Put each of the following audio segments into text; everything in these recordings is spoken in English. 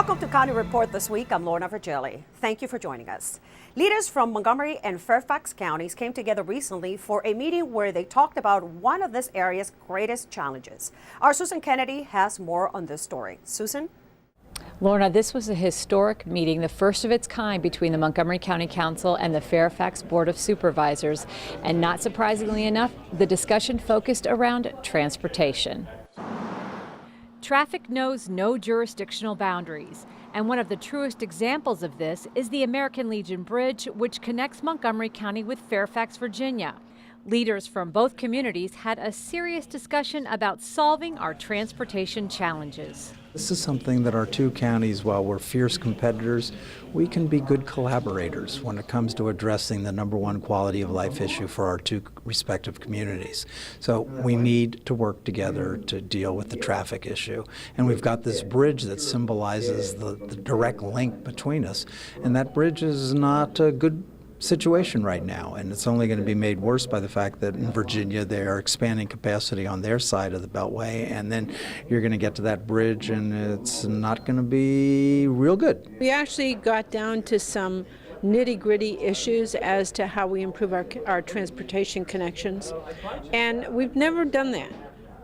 Welcome to County Report this week. I'm Lorna Virgili. Thank you for joining us. Leaders from Montgomery and Fairfax counties came together recently for a meeting where they talked about one of this area's greatest challenges. Our Susan Kennedy has more on this story. Susan? Lorna, this was a historic meeting, the first of its kind between the Montgomery County Council and the Fairfax Board of Supervisors. And not surprisingly enough, the discussion focused around transportation. Traffic knows no jurisdictional boundaries, and one of the truest examples of this is the American Legion Bridge, which connects Montgomery County with Fairfax, Virginia. Leaders from both communities had a serious discussion about solving our transportation challenges. This is something that our two counties, while we're fierce competitors, we can be good collaborators when it comes to addressing the number one quality of life issue for our two respective communities. So we need to work together to deal with the traffic issue. And we've got this bridge that symbolizes the direct link between us. And that bridge is not a good situation right now, and it's only going to be made worse by the fact that in Virginia they are expanding capacity on their side of the Beltway, and then you're going to get to that bridge and it's not going to be real good. We actually got down to some nitty-gritty issues as to how we improve our transportation connections, and we've never done that.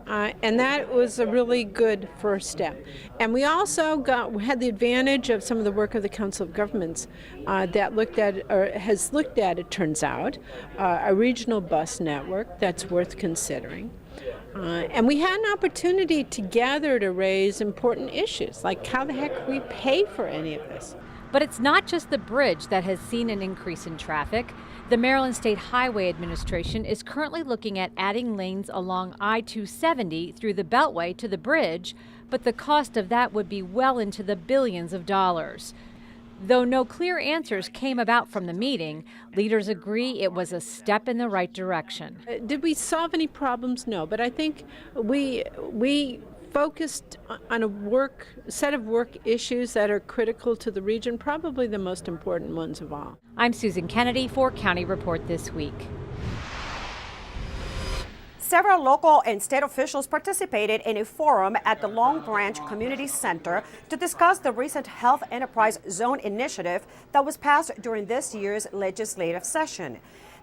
And that was a really good first step. And we also had the advantage of some of the work of the Council of Governments that has looked at, it turns out, a regional bus network that's worth considering. And we had an opportunity together to raise important issues, like how the heck we pay for any of this. But it's not just the bridge that has seen an increase in traffic. The Maryland State Highway Administration is currently looking at adding lanes along I-270 through the Beltway to the bridge, but the cost of that would be well into the billions of dollars. Though no clear answers came about from the meeting, leaders agree it was a step in the right direction. Did we solve any problems? No, but I think we focused on a set of work issues that are critical to the region, probably the most important ones of all. I'm Susan Kennedy for County Report This Week. Several local and state officials participated in a forum at the Long Branch Community Center to discuss the recent Health Enterprise Zone initiative that was passed during this year's legislative session.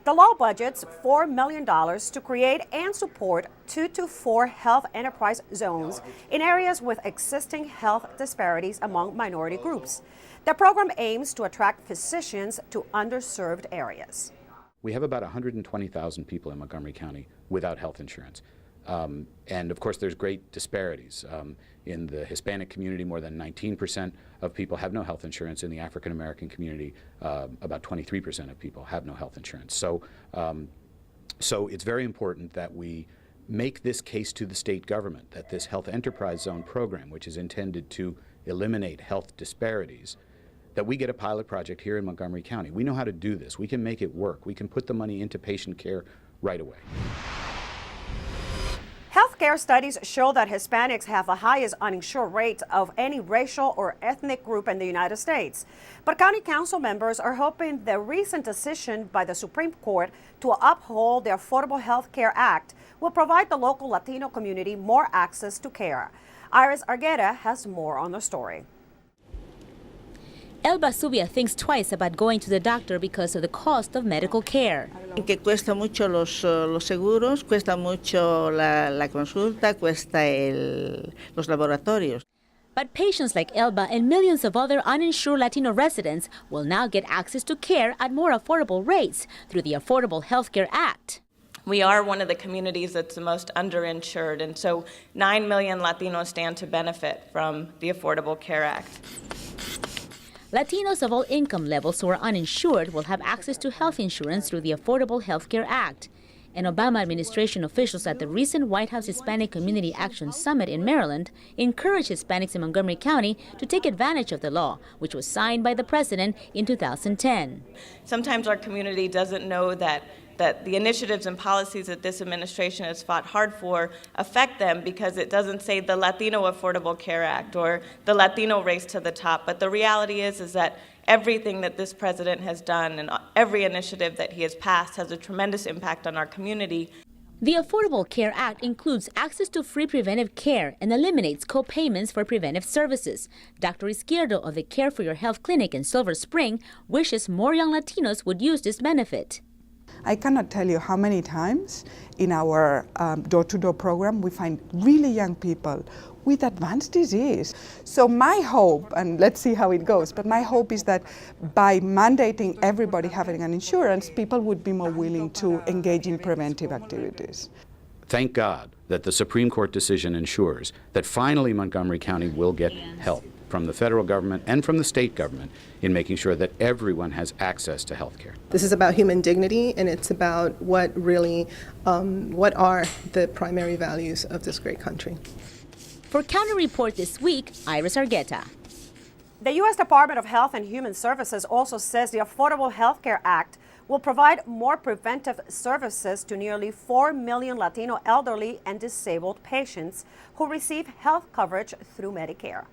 The law budgets $4 million to create and support 2 to 4 health enterprise zones in areas with existing health disparities among minority groups. The program aims to attract physicians to underserved areas. We have about 120,000 people in Montgomery County without health insurance. And of course, there's great disparities. In the Hispanic community, more than 19% of people have no health insurance. In the African American community, about 23% of people have no health insurance. So it's very important that we make this case to the state government that this Health Enterprise Zone program, which is intended to eliminate health disparities, that we get a pilot project here in Montgomery County. We know how to do this. We can make it work. We can put the money into patient care right away. Healthcare studies show that Hispanics have the highest uninsured rates of any racial or ethnic group in the United States. But county council members are hoping the recent decision by the Supreme Court to uphold the Affordable Health Care Act will provide the local Latino community more access to care. Iris Argueta has more on the story. Elba Zubia thinks twice about going to the doctor because of the cost of medical care. Que cuesta mucho los seguros, cuesta mucho la consulta, cuesta los laboratorios. But patients like Elba and millions of other uninsured Latino residents will now get access to care at more affordable rates through the Affordable Health Care Act. We are one of the communities that's the most underinsured, and so 9 million Latinos stand to benefit from the Affordable Care Act. Latinos of all income levels who are uninsured will have access to health insurance through the Affordable Health Care Act. And Obama administration officials at the recent White House Hispanic Community Action Summit in Maryland encouraged Hispanics in Montgomery County to take advantage of the law, which was signed by the president in 2010. Sometimes our community doesn't know that the initiatives and policies that this administration has fought hard for affect them because it doesn't say the Latino Affordable Care Act or the Latino Race to the Top. But the reality is that everything that this president has done and every initiative that he has passed has a tremendous impact on our community. The Affordable Care Act includes access to free preventive care and eliminates co-payments for preventive services. Dr. Izquierdo of the Care for Your Health Clinic in Silver Spring wishes more young Latinos would use this benefit. I cannot tell you how many times in our door-to-door program we find really young people with advanced disease. So my hope, and let's see how it goes, but my hope is that by mandating everybody having an insurance, people would be more willing to engage in preventive activities. Thank God that the Supreme Court decision ensures that finally Montgomery County will get help from the federal government and from the state government in making sure that everyone has access to health care. This is about human dignity, and it's about what are the primary values of this great country. For County Report this week, Iris Argueta. The U.S. Department of Health and Human Services also says the Affordable Health Care Act will provide more preventive services to nearly 4 million Latino elderly and disabled patients who receive health coverage through Medicare.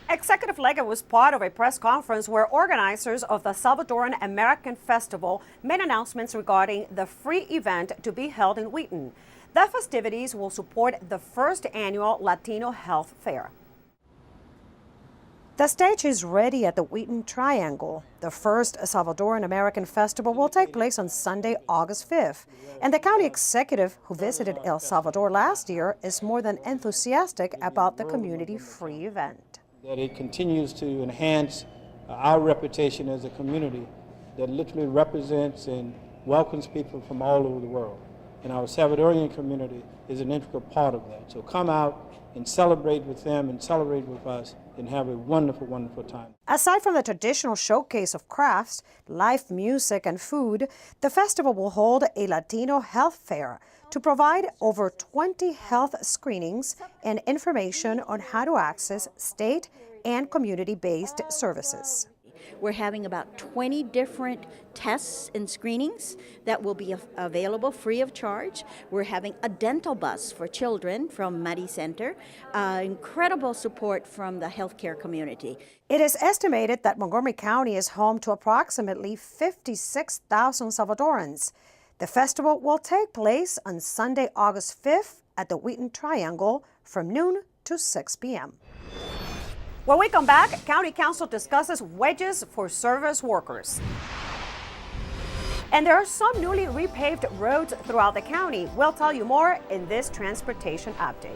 Executive Leggett was part of a press conference where organizers of the Salvadoran American Festival made announcements regarding the free event to be held in Wheaton. The festivities will support the first annual Latino Health Fair. The stage is ready at the Wheaton Triangle. The first Salvadoran American Festival will take place on Sunday, August 5th. And the county executive who visited El Salvador last year is more than enthusiastic about the community-free event. That it continues to enhance our reputation as a community that literally represents and welcomes people from all over the world. And our Salvadorian community is an integral part of that. So come out and celebrate with them and celebrate with us and have a wonderful, wonderful time. Aside from the traditional showcase of crafts, live music, and food, the festival will hold a Latino health fair to provide over 20 health screenings and information on how to access state and community-based services. We're having about 20 different tests and screenings that will be available free of charge. We're having a dental bus for children from Madi Center. Incredible support from the healthcare community. It is estimated that Montgomery County is home to approximately 56,000 Salvadorans. The festival will take place on Sunday, August 5th at the Wheaton Triangle from noon to 6 p.m. When we come back, County Council discusses wages for service workers. And there are some newly repaved roads throughout the county. We'll tell you more in this transportation update.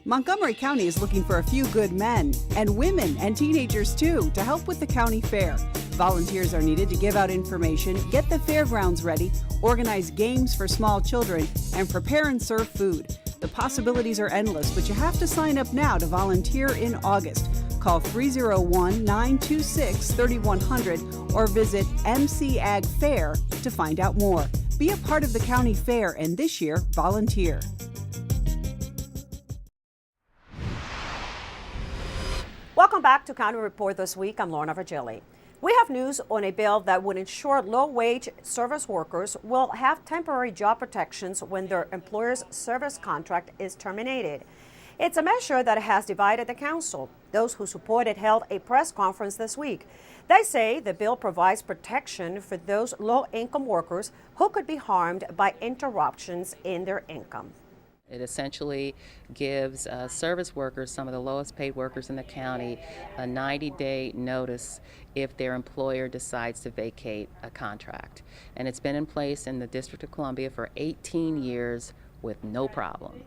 Montgomery County is looking for a few good men and women and teenagers too to help with the county fair. Volunteers are needed to give out information, get the fairgrounds ready, organize games for small children, and prepare and serve food. The possibilities are endless, but you have to sign up now to volunteer in August. Call 301-926-3100 or visit MC Ag Fair to find out more. Be a part of the county fair and this year, volunteer. Welcome back to County Report this week. I'm Lorna Virgili. We have news on a bill that would ensure low-wage service workers will have temporary job protections when their employer's service contract is terminated. It's a measure that has divided the council. Those who support it held a press conference this week. They say the bill provides protection for those low-income workers who could be harmed by interruptions in their income. It essentially gives service workers, some of the lowest paid workers in the county, a 90-day notice if their employer decides to vacate a contract. And it's been in place in the District of Columbia for 18 years with no problem.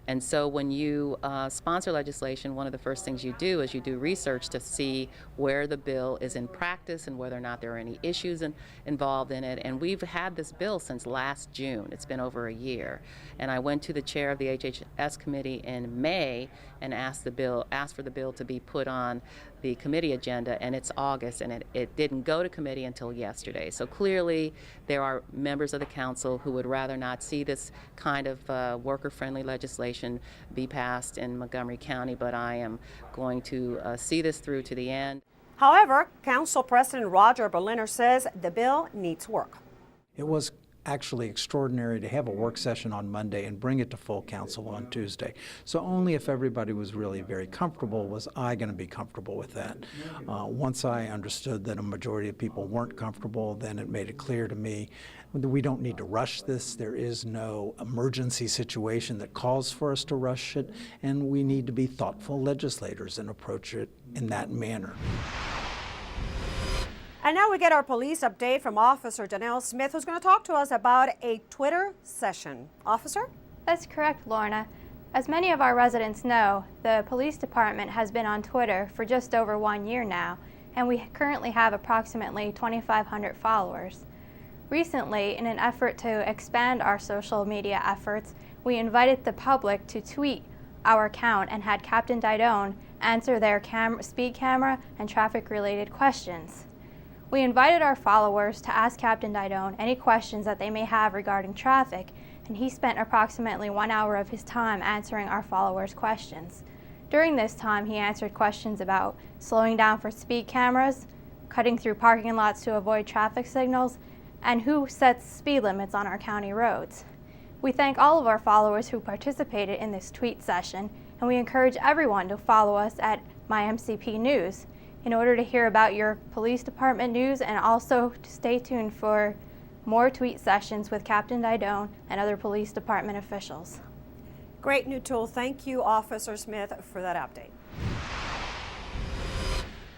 And so when you sponsor legislation, one of the first things you do is you do research to see where the bill is in practice and whether or not there are any issues involved in it. And we've had this bill since last June. It's been over a year. And I went to the chair of the HHS committee in May and asked for the bill to be put on the committee agenda, and it's August, and it didn't go to committee until yesterday. So clearly there are members of the council who would rather not see this kind of worker-friendly legislation be passed in Montgomery County, but I am going to see this through to the end. However, Council President Roger Berliner says the bill needs work. It was actually extraordinary to have a work session on Monday and bring it to full council on Tuesday. So only if everybody was really very comfortable was I going to be comfortable with that. Once I understood that a majority of people weren't comfortable, then it made it clear to me that we don't need to rush this. There is no emergency situation that calls for us to rush it, and we need to be thoughtful legislators and approach it in that manner. And now we get our police update from Officer Janelle Smith, who's going to talk to us about a Twitter session. Officer? That's correct, Lorna. As many of our residents know, the police department has been on Twitter for just over 1 year now, and we currently have approximately 2,500 followers. Recently, in an effort to expand our social media efforts, we invited the public to tweet our account and had Captain Didone answer their speed camera and traffic-related questions. We invited our followers to ask Captain Didone any questions that they may have regarding traffic, and he spent approximately 1 hour of his time answering our followers' questions. During this time, he answered questions about slowing down for speed cameras, cutting through parking lots to avoid traffic signals, and who sets speed limits on our county roads. We thank all of our followers who participated in this tweet session, and we encourage everyone to follow us at MyMCP News in order to hear about your police department news, and also to stay tuned for more tweet sessions with Captain Didone and other police department officials. Great new tool. Thank you, Officer Smith, for that update.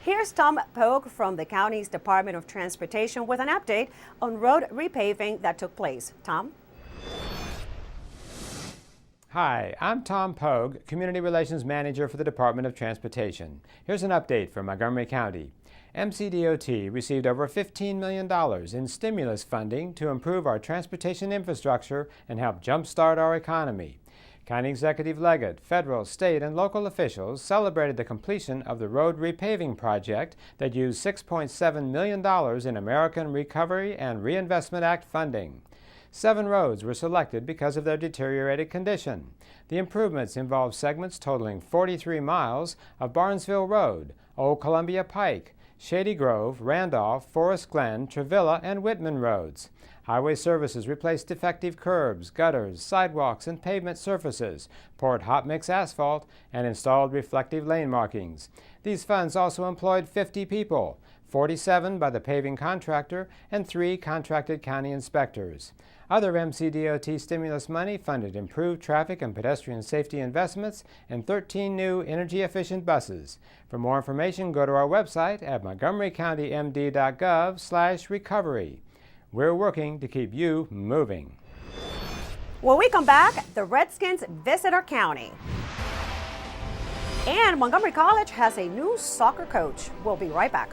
Here's Tom Pogue from the county's Department of Transportation with an update on road repaving that took place. Tom? Hi, I'm Tom Pogue, Community Relations Manager for the Department of Transportation. Here's an update from Montgomery County. MCDOT received over $15 million in stimulus funding to improve our transportation infrastructure and help jumpstart our economy. County Executive Leggett, federal, state, and local officials celebrated the completion of the road repaving project that used $6.7 million in American Recovery and Reinvestment Act funding. 7 roads were selected because of their deteriorated condition. The improvements involve segments totaling 43 miles of Barnesville Road, Old Columbia Pike, Shady Grove, Randolph, Forest Glen, Travilla, and Whitman roads. Highway Services replaced defective curbs, gutters, sidewalks, and pavement surfaces, poured hot mix asphalt, and installed reflective lane markings. These funds also employed 50 people, 47 by the paving contractor and 3 contracted county inspectors. Other MCDOT stimulus money funded improved traffic and pedestrian safety investments and 13 new energy-efficient buses. For more information, go to our website at montgomerycountymd.gov/recovery. We're working to keep you moving. When we come back, the Redskins visit our county. And Montgomery College has a new soccer coach. We'll be right back.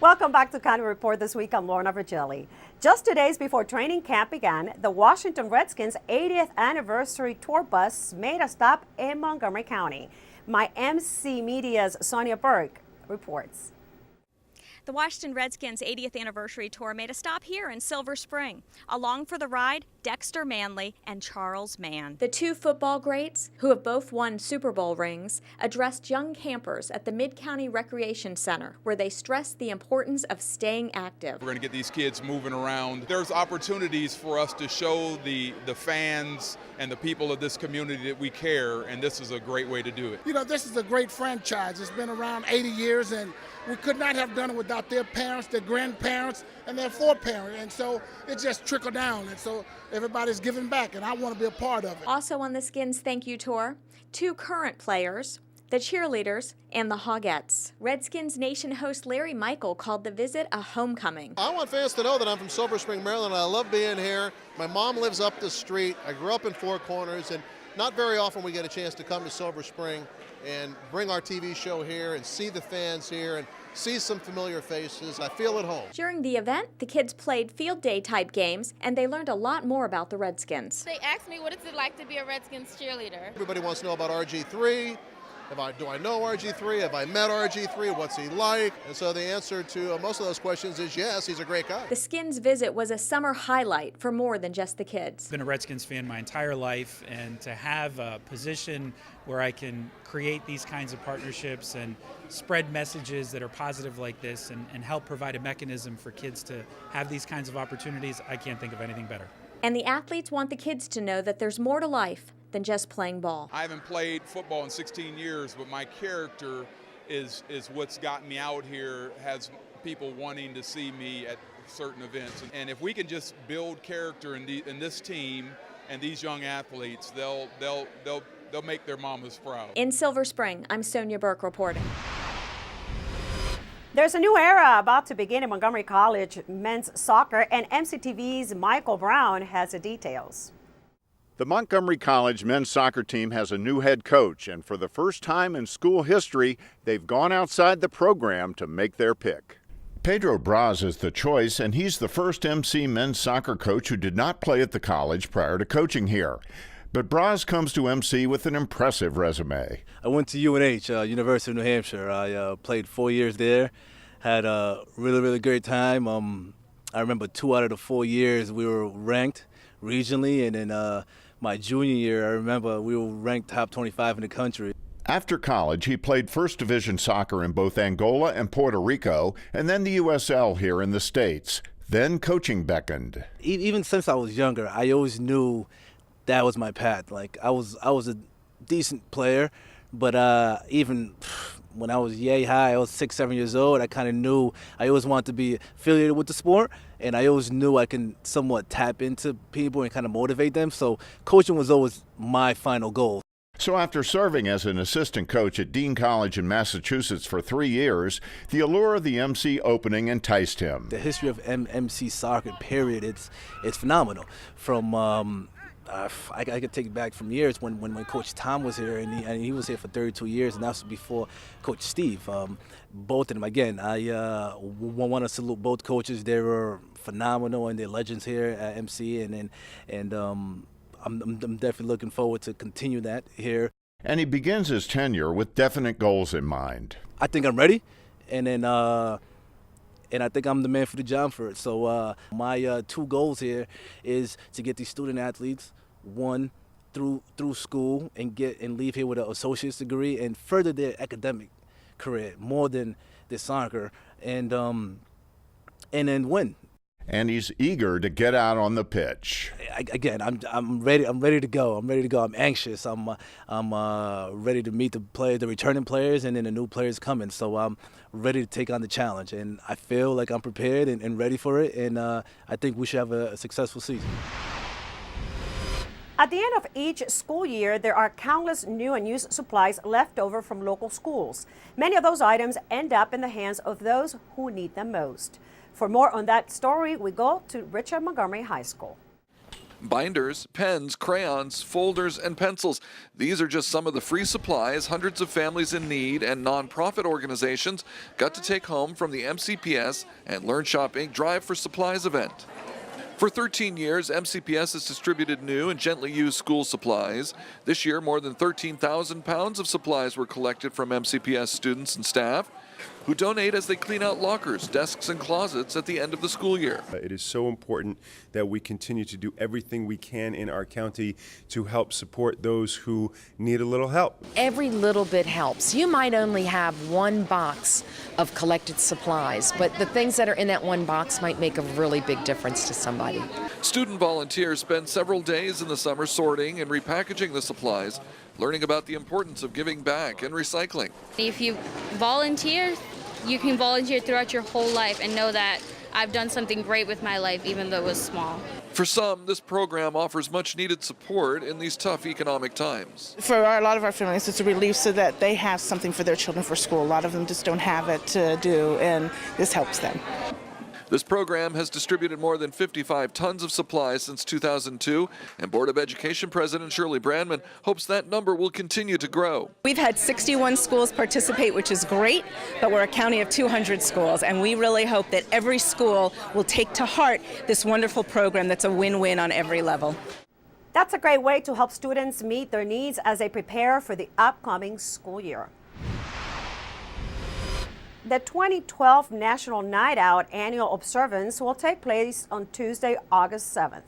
Welcome back to County Report this week. I'm Lorna Virgili. Just 2 days before training camp began, the Washington Redskins' 80th anniversary tour bus made a stop in Montgomery County. My MC Media's Sonia Burke reports. The Washington Redskins' 80th anniversary tour made a stop here in Silver Spring. Along for the ride, Dexter Manley and Charles Mann. The 2 football greats, who have both won Super Bowl rings, addressed young campers at the Mid-County Recreation Center, where they stressed the importance of staying active. We're going to get these kids moving around. There's opportunities for us to show the fans and the people of this community that we care, and this is a great way to do it. You know, this is a great franchise. It's been around 80 years, and we could not have done it without their parents, their grandparents, and their foreparents. And so it just trickled down. And so everybody's giving back, and I want to be a part of it. Also on the Skins Thank You Tour, 2 current players, the cheerleaders, and the Hogettes. Redskins Nation host Larry Michael called the visit a homecoming. I want fans to know that I'm from Silver Spring, Maryland. I love being here. My mom lives up the street. I grew up in Four Corners, and not very often we get a chance to come to Silver Spring and bring our TV show here and see the fans here and see some familiar faces. I feel at home. During the event, the kids played field day type games and they learned a lot more about the Redskins. They asked me, what is it like to be a Redskins cheerleader? Everybody wants to know about RG3. Do I know RG3? Have I met RG3? What's he like? And so the answer to most of those questions is yes, he's a great guy. The Skins visit was a summer highlight for more than just the kids. I've been a Redskins fan my entire life, and to have a position where I can create these kinds of partnerships and spread messages that are positive like this and help provide a mechanism for kids to have these kinds of opportunities, I can't think of anything better. And the athletes want the kids to know that there's more to life than just playing ball. I haven't played football in 16 years, but my character is what's gotten me out here, has people wanting to see me at certain events. And if we can just build character in this team and these young athletes, they'll make their mamas proud. In Silver Spring, I'm Sonia Burke reporting. There's a new era about to begin in Montgomery College men's soccer, and MCTV's Michael Brown has the details. The Montgomery College men's soccer team has a new head coach, and for the first time in school history, they've gone outside the program to make their pick. Pedro Braz is the choice, and he's the first MC men's soccer coach who did not play at the college prior to coaching here. But Braz comes to MC with an impressive resume. I went to UNH, University of New Hampshire. I played 4 years there, had a really great time. I remember 2 out of the 4 years we were ranked regionally, and then my junior year, I remember we were ranked top 25 in the country. After college, he played First Division soccer in both Angola and Puerto Rico, and then the USL here in the States. Then coaching beckoned. Even since I was younger, I always knew that was my path. Like I was a decent player, but even when I was yay high, I was 6, 7 years old, I kind of knew I always wanted to be affiliated with the sport, and I always knew I can somewhat tap into people and kind of motivate them. So coaching was always my final goal. So after serving as an assistant coach at Dean College in Massachusetts for 3 years, the allure of the MC opening enticed him. The history of MC soccer, period, it's phenomenal. From I could take it back from years when Coach Tom was here, and he was here for 32 years, and that was before Coach Steve. Both of them, again, I want to salute both coaches. They were phenomenal, and they're legends here at MC, and I'm definitely looking forward to continue that here. And he begins his tenure with definite goals in mind. I think I'm ready, and then I think I'm the man for the job for it. So my 2 goals here is to get these student athletes, one, through school and leave here with an associate's degree and further their academic career more than the soccer, and then win. And he's eager to get out on the pitch. Again, I'm ready. I'm ready to go. I'm anxious. I'm ready to meet the players, the returning players, and then the new players coming. So I'm ready to take on the challenge, and I feel like I'm prepared and ready for it. And I think we should have a successful season. At the end of each school year, there are countless new and used supplies left over from local schools. Many of those items end up in the hands of those who need them most. For more on that story, we go to Richard Montgomery High School. Binders, pens, crayons, folders, and pencils. These are just some of the free supplies hundreds of families in need and nonprofit organizations got to take home from the MCPS and Learn Shop Inc. Drive for Supplies event. For 13 years, MCPS has distributed new and gently used school supplies. This year, more than 13,000 pounds of supplies were collected from MCPS students and staff, who donate as they clean out lockers, desks, and closets at the end of the school year. It is so important that we continue to do everything we can in our county to help support those who need a little help. Every little bit helps. You might only have one box of collected supplies, but the things that are in that one box might make a really big difference to somebody. Student volunteers spend several days in the summer sorting and repackaging the supplies, learning about the importance of giving back and recycling. If you volunteer, you can volunteer throughout your whole life and know that I've done something great with my life, even though it was small. For some, this program offers much needed support in these tough economic times. For a lot of our families, it's a relief so that they have something for their children for school. A lot of them just don't have it to do, and this helps them. This program has distributed more than 55 tons of supplies since 2002, and Board of Education President Shirley Brandman hopes that number will continue to grow. We've had 61 schools participate, which is great, but we're a county of 200 schools, and we really hope that every school will take to heart this wonderful program that's a win-win on every level. That's a great way to help students meet their needs as they prepare for the upcoming school year. The 2012 National Night Out annual observance will take place on Tuesday, August 7th.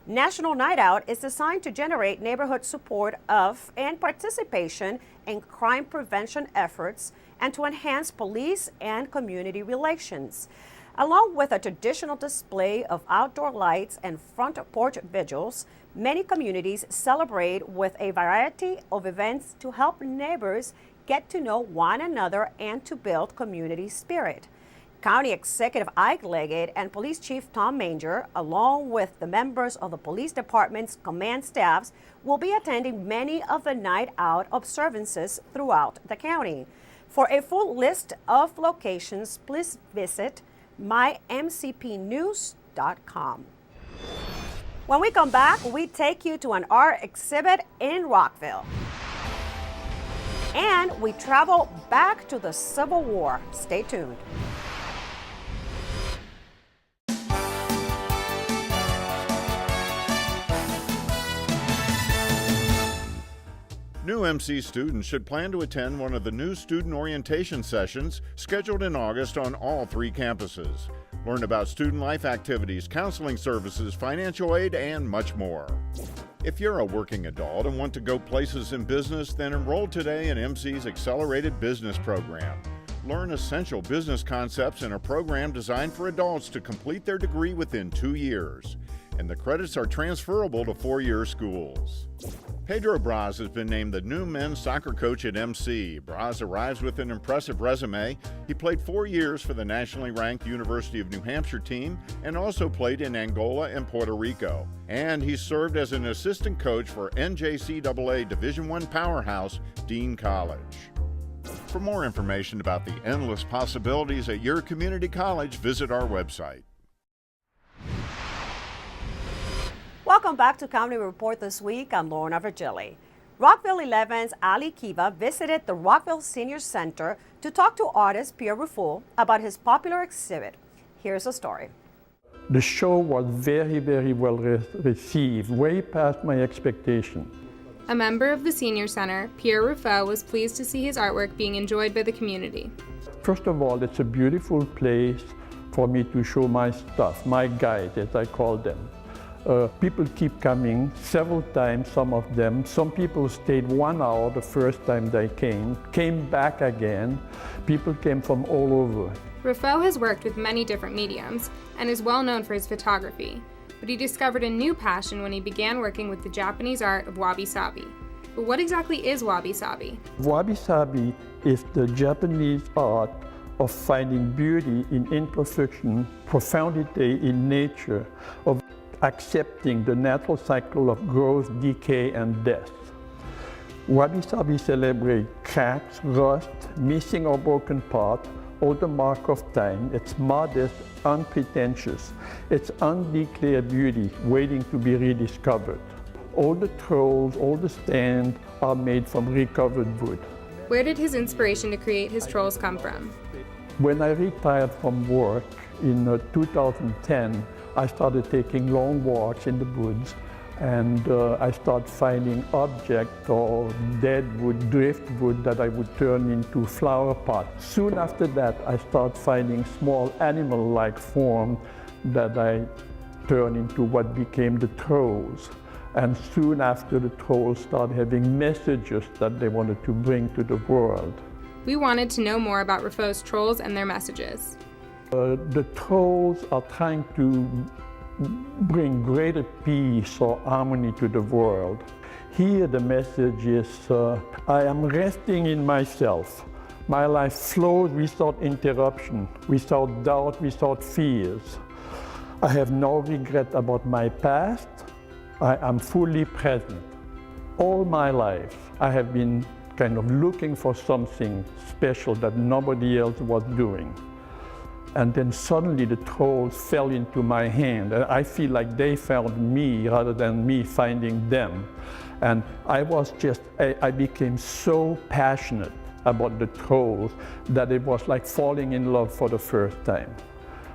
National Night Out is designed to generate neighborhood support of and participation in crime prevention efforts and to enhance police and community relations. Along with a traditional display of outdoor lights and front porch vigils, many communities celebrate with a variety of events to help neighbors get to know one another and to build community spirit. County Executive Ike Leggett and Police Chief Tom Manger, along with the members of the police department's command staffs, will be attending many of the Night Out observances throughout the county. For a full list of locations, please visit mymcpnews.com. When we come back, we take you to an art exhibit in Rockville. And we travel back to the Civil War. Stay tuned. New MC students should plan to attend one of the new student orientation sessions scheduled in August on all 3 campuses. Learn about student life activities, counseling services, financial aid, and much more. If you're a working adult and want to go places in business, then enroll today in MC's Accelerated Business Program. Learn essential business concepts in a program designed for adults to complete their degree within 2 years. And the credits are transferable to 4-year schools. Pedro Braz has been named the new men's soccer coach at MC. Braz arrives with an impressive resume. He played 4 years for the nationally ranked University of New Hampshire team and also played in Angola and Puerto Rico. And he served as an assistant coach for NJCAA Division I powerhouse, Dean College. For more information about the endless possibilities at your community college, visit our website. Welcome back to County Report this week. I'm Lorna Virgili. Rockville 11's Ali Kiva visited the Rockville Senior Center to talk to artist Pierre Ruffo about his popular exhibit. Here's a story. The show was very, very well received, way past my expectation. A member of the Senior Center, Pierre Ruffo, was pleased to see his artwork being enjoyed by the community. First of all, it's a beautiful place for me to show my stuff, my guide, as I call them. People keep coming several times, some of them. Some people stayed 1 hour the first time they came back again. People came from all over. Ruffo has worked with many different mediums and is well known for his photography, but he discovered a new passion when he began working with the Japanese art of wabi-sabi. But what exactly is wabi-sabi? Wabi-sabi is the Japanese art of finding beauty in imperfection, profundity in nature, of accepting the natural cycle of growth, decay, and death. Wabi-sabi celebrates cracks, rust, missing or broken parts, all the mark of time. It's modest, unpretentious. It's undeclared beauty waiting to be rediscovered. All the trolls, all the stands are made from recovered wood. Where did his inspiration to create his trolls come from? When I retired from work in 2010, I started taking long walks in the woods, and I started finding objects or dead wood, driftwood that I would turn into flower pots. Soon after that, I started finding small animal-like forms that I turned into what became the trolls. And soon after, the trolls started having messages that they wanted to bring to the world. We wanted to know more about Ruffo's trolls and their messages. The trolls are trying to bring greater peace or harmony to the world. Here the message is, I am resting in myself. My life flows without interruption, without doubt, without fears. I have no regret about my past. I am fully present. All my life, I have been kind of looking for something special that nobody else was doing. And then suddenly the trolls fell into my hand. And I feel like they found me rather than me finding them. And I became so passionate about the trolls that it was like falling in love for the first time.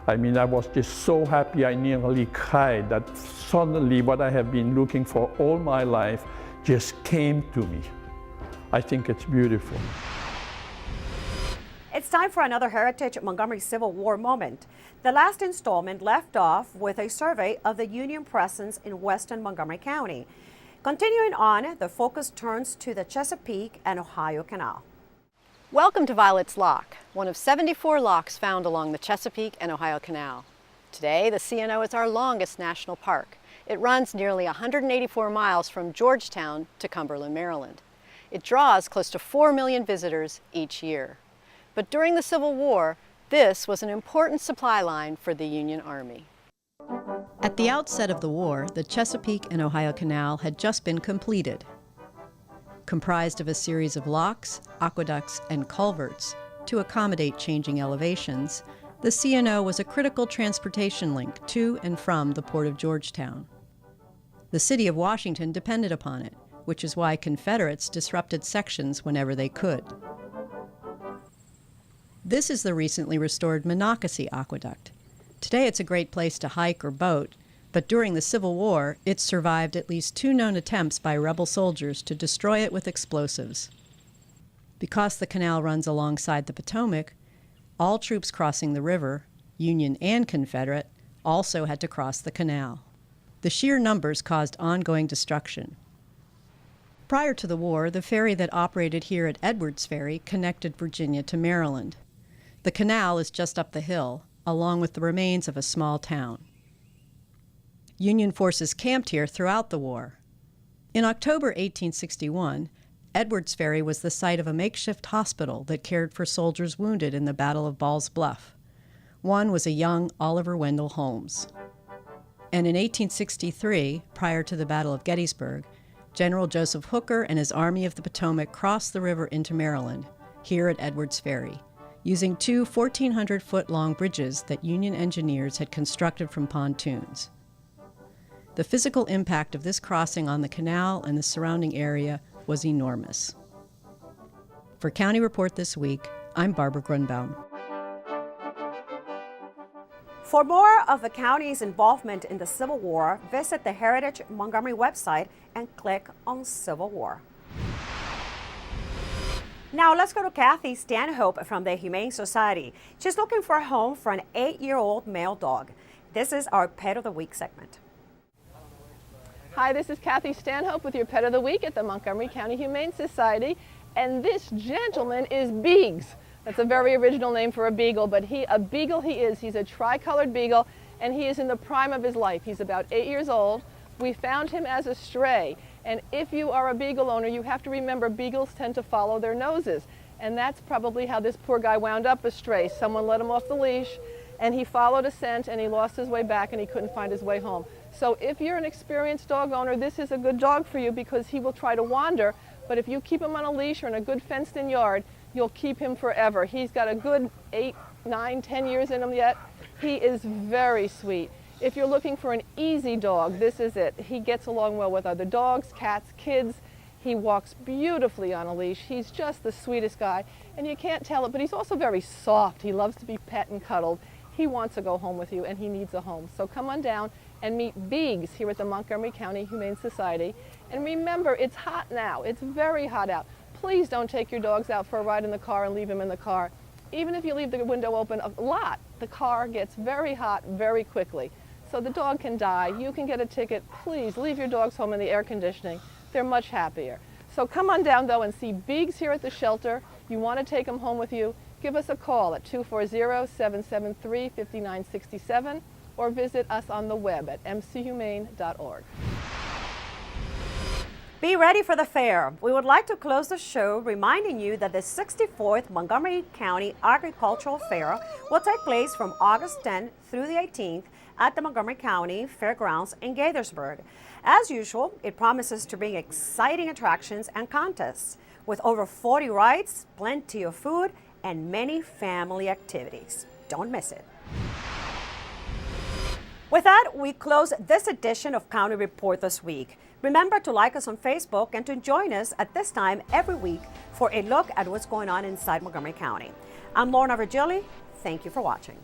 I mean, I was just so happy I nearly cried that suddenly what I have been looking for all my life just came to me. I think it's beautiful. It's time for another Heritage Montgomery Civil War moment. The last installment left off with a survey of the Union presence in western Montgomery County. Continuing on, the focus turns to the Chesapeake and Ohio Canal. Welcome to Violet's Lock, one of 74 locks found along the Chesapeake and Ohio Canal. Today, the C&O is our longest national park. It runs nearly 184 miles from Georgetown to Cumberland, Maryland. It draws close to 4 million visitors each year. But during the Civil War, this was an important supply line for the Union Army. At the outset of the war, the Chesapeake and Ohio Canal had just been completed. Comprised of a series of locks, aqueducts, and culverts to accommodate changing elevations, the C&O was a critical transportation link to and from the Port of Georgetown. The city of Washington depended upon it, which is why Confederates disrupted sections whenever they could. This is the recently restored Monocacy Aqueduct. Today it's a great place to hike or boat, but during the Civil War, it survived at least 2 known attempts by rebel soldiers to destroy it with explosives. Because the canal runs alongside the Potomac, all troops crossing the river, Union and Confederate, also had to cross the canal. The sheer numbers caused ongoing destruction. Prior to the war, the ferry that operated here at Edwards Ferry connected Virginia to Maryland. The canal is just up the hill, along with the remains of a small town. Union forces camped here throughout the war. In October 1861, Edwards Ferry was the site of a makeshift hospital that cared for soldiers wounded in the Battle of Ball's Bluff. One was a young Oliver Wendell Holmes. And in 1863, prior to the Battle of Gettysburg, General Joseph Hooker and his Army of the Potomac crossed the river into Maryland, here at Edwards Ferry, using 2 1,400-foot-long bridges that Union engineers had constructed from pontoons. The physical impact of this crossing on the canal and the surrounding area was enormous. For County Report This Week, I'm Barbara Grunbaum. For more of the county's involvement in the Civil War, visit the Heritage Montgomery website and click on Civil War. Now let's go to Kathy Stanhope from the Humane Society. She's looking for a home for an 8-year-old male dog. This is our Pet of the Week segment. Hi, this is Kathy Stanhope with your Pet of the Week at the Montgomery County Humane Society. And this gentleman is Beegs. That's a very original name for a beagle, but a beagle he is. He's a tri-colored beagle, and he is in the prime of his life. He's about 8 years old. We found him as a stray. And if you are a beagle owner, you have to remember beagles tend to follow their noses. And that's probably how this poor guy wound up a stray. Someone let him off the leash, and he followed a scent, and he lost his way back, and he couldn't find his way home. So if you're an experienced dog owner, this is a good dog for you because he will try to wander. But if you keep him on a leash or in a good fenced-in yard, you'll keep him forever. He's got a good 8, 9, 10 years in him yet. He is very sweet. If you're looking for an easy dog, this is it. He gets along well with other dogs, cats, kids. He walks beautifully on a leash. He's just the sweetest guy. And you can't tell it, but he's also very soft. He loves to be pet and cuddled. He wants to go home with you, and he needs a home. So come on down and meet Beegs here at the Montgomery County Humane Society. And remember, it's hot now. It's very hot out. Please don't take your dogs out for a ride in the car and leave them in the car. Even if you leave the window open a lot, the car gets very hot very quickly. So the dog can die. You can get a ticket. Please leave your dogs home in the air conditioning. They're much happier. So come on down, though, and see Beegs here at the shelter. You want to take them home with you, give us a call at 240-773-5967 or visit us on the web at mchumane.org. Be ready for the fair. We would like to close the show reminding you that the 64th Montgomery County Agricultural Fair will take place from August 10th through the 18th at the Montgomery County Fairgrounds in Gaithersburg. As usual, it promises to bring exciting attractions and contests with over 40 rides, plenty of food, and many family activities. Don't miss it. With that, we close this edition of County Report this week. Remember to like us on Facebook and to join us at this time every week for a look at what's going on inside Montgomery County. I'm Lorna Virgili. Thank you for watching.